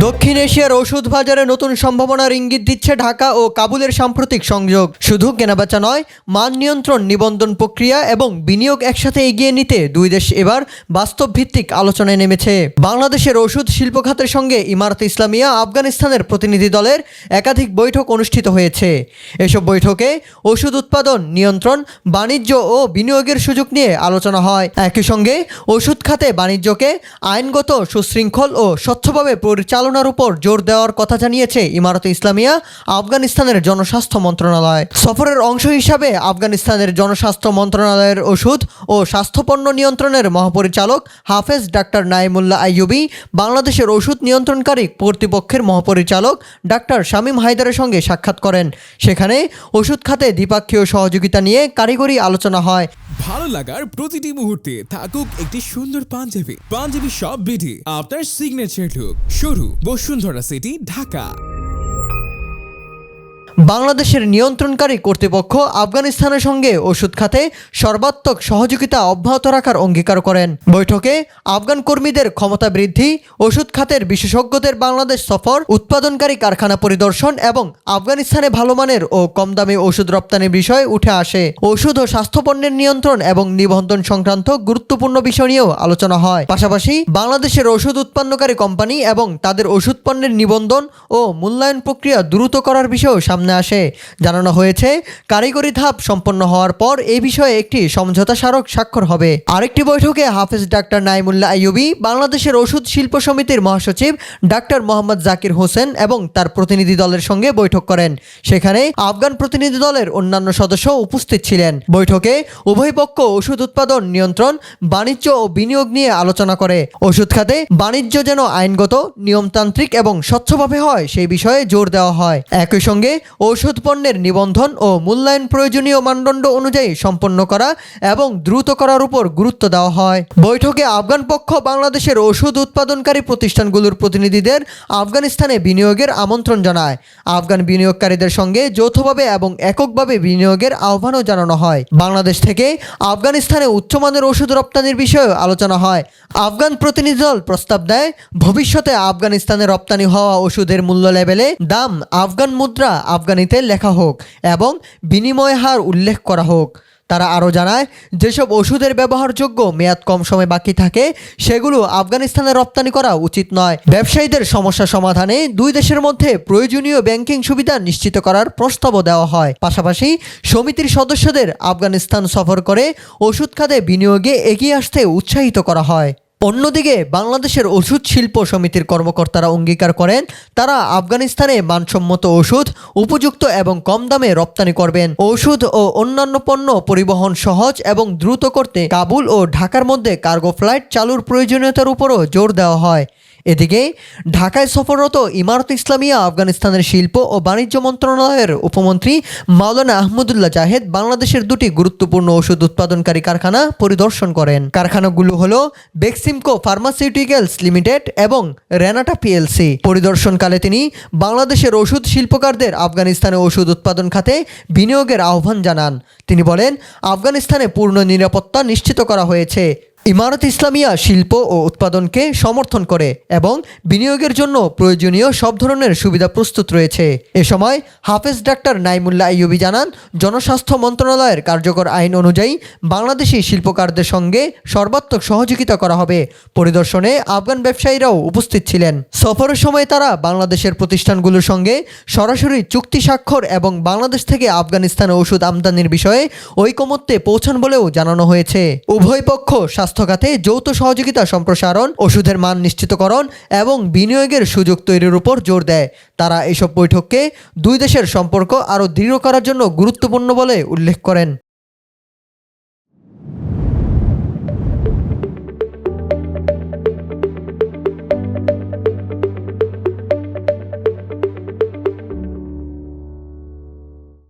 দক্ষিণ এশিয়ার ওষুধ বাজারে নতুন সম্ভাবনার ইঙ্গিত দিচ্ছে ঢাকা ও কাবুলের সাম্প্রতিক সংযোগ। শুধু কেনাবেচা নয়, মান নিয়ন্ত্রণ, নিবন্ধন প্রক্রিয়া এবং বিনিয়োগ একসাথে এগিয়ে নিতে দুই দেশ এবার বাস্তব ভিত্তিক আলোচনায় নেমেছে। বাংলাদেশের ওষুধ শিল্প খাতের সঙ্গে ইমারতে ইসলামিয়া আফগানিস্তানের প্রতিনিধি দলের একাধিক বৈঠক অনুষ্ঠিত হয়েছে। এসব বৈঠকে ওষুধ উৎপাদন, নিয়ন্ত্রণ, বাণিজ্য ও বিনিয়োগের সুযোগ নিয়ে আলোচনা হয়। একই সঙ্গে ওষুধ খাতে বাণিজ্যকে আইনগত, সুশৃঙ্খল ও স্বচ্ছভাবে পরিচালনার উপর জোর দেওয়ার কথা জানিয়েছে ইমারতে ইসলামিয়া আফগানিস্তানের জনস্বাস্থ্য মন্ত্রণালয়। সফরের অংশ হিসাবে আফগানিস্তানের জনস্বাস্থ্য মন্ত্রণালয়ের ওষুধ ও স্বাস্থ্যপণ্য নিয়ন্ত্রণের মহাপরিচালক হাফেজ ডাক্তার নাইমুল্লাহ আইয়ুবী, বাংলাদেশের ওষুধ নিয়ন্ত্রণকারী কর্তৃপক্ষের মহাপরিচালক ডাক্তার শামীম হায়দারের সঙ্গে সাক্ষাৎ করেন। সেখানে ওষুধ খাতে দ্বিপাক্ষীয় সহযোগিতা নিয়ে কারিগরি আলোচনা হয়। ভালো লাগার প্রতিটি মুহূর্তে থাকুক একটি সুন্দর পাঞ্জাবি সব বিধি আপনার সিগনেচার লুক। শুরু বসুন্ধরা সিটি, ঢাকা। বাংলাদেশের নিয়ন্ত্রণকারী কর্তৃপক্ষ আফগানিস্তানের সঙ্গে ওষুধ খাতে সর্বাত্মক সহযোগিতা অব্যাহত রাখার অঙ্গীকার করেন। বৈঠকে আফগান কর্মীদের ক্ষমতা বৃদ্ধি, ওষুধ খাতের বিশেষজ্ঞদের বাংলাদেশ সফর, উৎপাদনকারী কারখানা পরিদর্শন এবং আফগানিস্তানে ভালো মানের ও কম দামে ওষুধ রপ্তানির বিষয় উঠে আসে। ওষুধ ও স্বাস্থ্যপণ্যের নিয়ন্ত্রণ এবং নিবন্ধন সংক্রান্ত গুরুত্বপূর্ণ বিষয় নিয়েও আলোচনা হয়। পাশাপাশি বাংলাদেশের ওষুধ উৎপন্নকারী কোম্পানি এবং তাদের ওষুধ পণ্যের নিবন্ধন ও মূল্যায়ন প্রক্রিয়া দ্রুত করার বিষয়েও সামনে আসে। জানানো হয়েছে, কারিগরি ধাপ সম্পন্ন হওয়ার পর এই বিষয়ে একটি সমঝোতা স্মারক স্বাক্ষর হবে। আরেকটি বৈঠকে হাফেজ ডাক্তার নাইমুল্লাহ আইয়ুবী, বাংলাদেশের ওষুধ শিল্প সমিতির মহাসচিব ডাক্তার মোহাম্মদ জাকির হোসেন এবং তার প্রতিনিধি দলের সঙ্গে বৈঠক করেন। সেখানে আফগান প্রতিনিধি দলের অন্যান্য সদস্য উপস্থিত ছিলেন। বৈঠকে উভয় পক্ষ ওষুধ উৎপাদন, নিয়ন্ত্রণ, বাণিজ্য ও বিনিয়োগ নিয়ে আলোচনা করে। ওষুধ খাতে বাণিজ্য যেন আইনগত, নিয়মতান্ত্রিক এবং স্বচ্ছভাবে হয় সেই বিষয়ে জোর দেওয়া হয়। একই সঙ্গে ওষুধ পণ্যের নিবন্ধন ও মূল্যায়ন প্রয়োজনীয় মানদণ্ড অনুযায়ী সম্পন্ন করা এবং দ্রুত করার উপর গুরুত্ব দেওয়া হয়। বৈঠকে আফগান পক্ষ বাংলাদেশের ওষুধ উৎপাদনকারী প্রতিষ্ঠানগুলোর প্রতিনিধিদের আফগানিস্তানে বিনিয়োগের আমন্ত্রণ জানায়। আফগান বিনিয়োগকারীদের সঙ্গে যৌথভাবে এবং এককভাবে বিনিয়োগের আহ্বানও জানানো হয়। বাংলাদেশ থেকে আফগানিস্তানে উচ্চমানের ওষুধ রপ্তানির বিষয়েও আলোচনা হয়। আফগান প্রতিনিধি দল প্রস্তাব দেয়, ভবিষ্যতে আফগানিস্তানে রপ্তানি হওয়া ওষুধের মূল্য লেবেলে দাম আফগান মুদ্রা আফগানিতে লেখা হোক এবং বিনিময় হার উল্লেখ করা হোক। তারা আরও জানায়, যেসব ওষুধের ব্যবহারযোগ্য মেয়াদ কম সময় বাকি থাকে সেগুলো আফগানিস্তানে রপ্তানি করা উচিত নয়। ব্যবসায়ীদের সমস্যা সমাধানে দুই দেশের মধ্যে প্রয়োজনীয় ব্যাংকিং সুবিধা নিশ্চিত করার প্রস্তাবও দেওয়া হয়। পাশাপাশি সমিতির সদস্যদের আফগানিস্তান সফর করে ওষুধ খাতে বিনিয়োগে এগিয়ে আসতে উৎসাহিত করা হয়। অন্যদিকে বাংলাদেশের ওষুধ শিল্প সমিতির কর্মকর্তারা অঙ্গীকার করেন, তারা আফগানিস্তানে মানসম্মত ওষুধ উপযুক্ত এবং কম দামে রপ্তানি করবেন। ওষুধ ও অন্যান্য পণ্য পরিবহন সহজ এবং দ্রুত করতে কাবুল ও ঢাকার মধ্যে কার্গো ফ্লাইট চালুর প্রয়োজনীয়তার উপরও জোর দেওয়া হয়। এদিকে ঢাকায় সফররত ইমারতে ইসলামিয়া আফগানিস্তানের শিল্প ও বাণিজ্য মন্ত্রণালয়ের উপমন্ত্রী মাওলানা আহমদুল্লাহ জাহেদ বাংলাদেশের দুটি গুরুত্বপূর্ণ ওষুধ উৎপাদনকারী কারখানা পরিদর্শন করেন। কারখানাগুলো হলো বেক্সিমকো ফার্মাসিউটিক্যালস লিমিটেড এবং রেনাটা পিএলসি। পরিদর্শনকালে তিনি বাংলাদেশের ওষুধ শিল্পকারদের আফগানিস্তানে ওষুধ উৎপাদন খাতে বিনিয়োগের আহ্বান জানান। তিনি বলেন, আফগানিস্তানে পূর্ণ নিরাপত্তা নিশ্চিত করা হয়েছে। ইমারতে ইসলামিয়া শিল্প ও উৎপাদনকে সমর্থন করে এবং বিনিয়োগের জন্য প্রয়োজনীয় সব ধরনের সুবিধা প্রস্তুত রয়েছে। এ সময় হাফেজ ডাক্তার নাইমুল্লাহ আইয়ুবী জানান, জনস্বাস্থ্য মন্ত্রণালয়ের কার্যকর আইন অনুযায়ী বাংলাদেশি শিল্পকারদের সঙ্গে সর্বাত্মক সহযোগিতা করা হবে। পরিদর্শনে আফগান ব্যবসায়ীরাও উপস্থিত ছিলেন। সফরের সময় তারা বাংলাদেশের প্রতিষ্ঠানগুলোর সঙ্গে সরাসরি চুক্তি স্বাক্ষর এবং বাংলাদেশ থেকে আফগানিস্তানে ওষুধ আমদানির বিষয়ে ঐকমত্যে পৌঁছান বলেও জানানো হয়েছে। উভয় পক্ষ স্বাস্থ্য খাতে যৌথ সহযোগিতা সম্প্রসারণ, ওষুধের মান নিশ্চিতকরণ এবং বিনিয়োগের সুযোগ তৈরির উপর জোর দেয়। তারা এসব বৈঠককে দুই দেশের সম্পর্ক আরও দৃঢ় করার জন্য গুরুত্বপূর্ণ বলে উল্লেখ করেন।